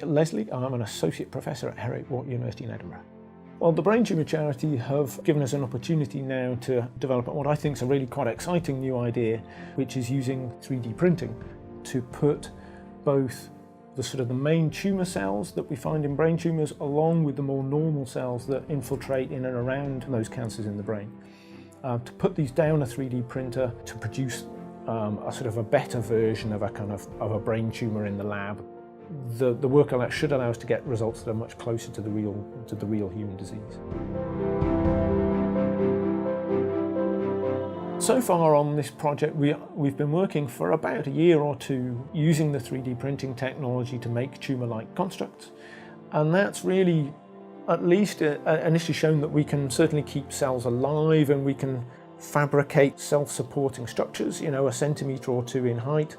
Leslie. I'm an Associate Professor at Heriot-Watt University in Edinburgh. Well, the Brain Tumour Charity have given us an opportunity now to develop what I think is a really quite exciting new idea, which is using 3D printing to put both the main tumour cells that we find in brain tumours along with the more normal cells that infiltrate in and around those cancers in the brain. To put these down a 3D printer to produce a better version of a brain tumour in the lab. The work on that should allow us to get results that are much closer to the real human disease. So far on this project, we've been working for about a year or two using the 3D printing technology to make tumour-like constructs, and that's really at least initially shown that we can certainly keep cells alive, and we can fabricate self-supporting structures, a centimetre or two in height,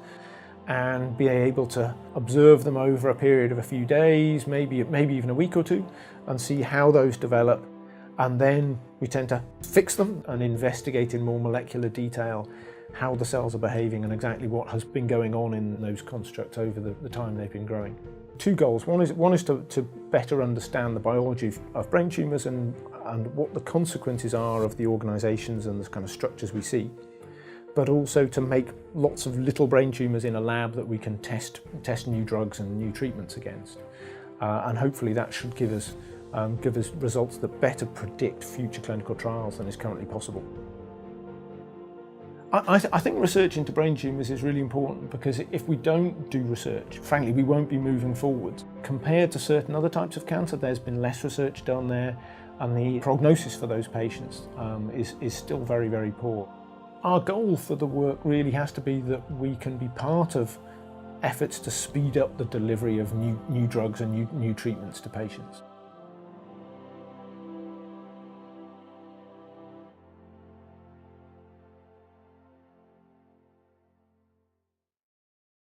and be able to observe them over a period of a few days, maybe even a week or two, and see how those develop. And then we tend to fix them and investigate in more molecular detail how the cells are behaving and exactly what has been going on in those constructs over the time they've been growing. Two goals. One is to better understand the biology of brain tumours and what the consequences are of the organisations and the kind of structures we see, but also to make lots of little brain tumours in a lab that we can test new drugs and new treatments against. And hopefully that should give us results that better predict future clinical trials than is currently possible. I think research into brain tumours is really important, because if we don't do research, frankly, we won't be moving forward. Compared to certain other types of cancer, there's been less research done there, and the prognosis for those patients is still very, very poor. Our goal for the work really has to be that we can be part of efforts to speed up the delivery of new drugs and new treatments to patients.